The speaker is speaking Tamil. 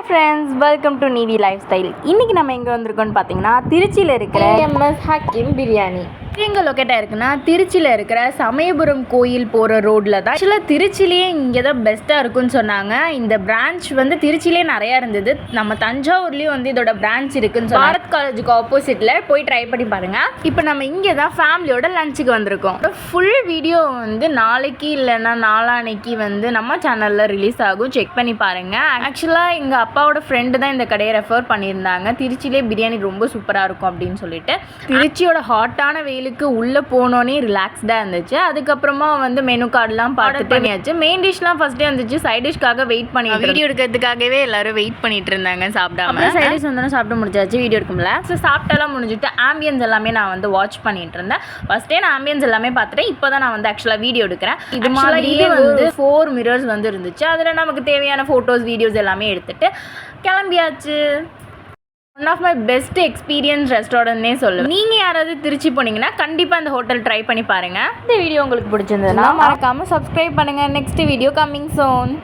Hi friends, welcome to Neevi lifestyle. இன்றைக்கி நம்ம எங்கே வந்திருக்கோன்னு பார்த்தீங்கன்னா திருச்சியில் இருக்கிற எம்எஸ் ஹக்கீம் பிரியாணி எங்கே லொக்கேட்டாக இருக்குன்னா திருச்சியில் இருக்கிற சமயபுரம் கோயில் போகிற ரோட்டில் தான். ஆக்சுவலாக திருச்சிலேயே இங்கே தான் பெஸ்ட்டாக இருக்குன்னு சொன்னாங்க. இந்த பிரான்ச் வந்து திருச்சிலே நிறையா இருந்தது. நம்ம தஞ்சாவூர்லேயும் வந்து இதோட பிரான்ச் இருக்குன்னு சொல்லி பாரத் காலேஜுக்கு ஆப்போசிட்டில் போய் ட்ரை பண்ணி பாருங்கள். இப்போ நம்ம இங்கே தான் ஃபேமிலியோட லஞ்சுக்கு வந்திருக்கோம். ஃபுல் வீடியோ வந்து நாளைக்கு இல்லைன்னா நாளான்னைக்கு வந்து நம்ம சேனலில் ரிலீஸ் ஆகும், செக் பண்ணி பாருங்கள். ஆக்சுவலாக எங்கள் அப்பாவோட ஃப்ரெண்டு தான் இந்த கடையை ரெஃபர் பண்ணியிருந்தாங்க. திருச்சியிலே பிரியாணி ரொம்ப சூப்பராக இருக்கும் அப்படின்னு சொல்லிட்டு. திருச்சியோட ஹாட்டான வெயிலுக்கு உள்ளே போனோன்னே ரிலாக்ஸ்டாக இருந்துச்சு. அதுக்கப்புறமா வந்து மெனு கார்டெலாம் பார்த்துட்டு மெயின் டிஷ்லாம் ஃபஸ்ட்டே வந்துச்சு. சைட் டிஷ்காக வெயிட் பண்ணி வீடியோ எடுக்கிறதுக்காகவே எல்லாரும் வெயிட் பண்ணிட்டு இருந்தாங்க சாப்பிடாம. சைட் டிஷ் வந்து சாப்பிட்டு முடிச்சாச்சு, வீடியோ எடுக்கும்ல. ஸோ சாப்பிட்டெல்லாம் முடிஞ்சுட்டு ஆம்பியன்ஸ் எல்லாமே நான் வந்து வாட்ச் பண்ணிட்டு இருந்தேன். ஃபஸ்ட்டே நான் ஆம்பியன்ஸ் எல்லாமே பார்த்துட்டேன். இப்போ தான் நான் வந்து ஆக்சுவலாக வீடியோ எடுக்கிறேன். இது மாதிரியே வந்து 4 மிரர்ஸ் வந்து இருந்துச்சு. அதில் நமக்கு தேவையான ஃபோட்டோஸ் வீடியோஸ் எல்லாமே எடுத்துகிட்டு கிளம்பியாச்சு. One of my best experience ரெஸ்டாரண்ட்னே சொல்லுவேன். நீங்கள் யாராவது திருச்சி போனீங்கன்னா கண்டிப்பாக இந்த ஹோட்டல் ட்ரை பண்ணி பாருங்கள். இந்த வீடியோ உங்களுக்கு பிடிச்சிருந்ததுன்னா மறக்காமல் சப்ஸ்கிரைப் பண்ணுங்கள். Next video coming soon.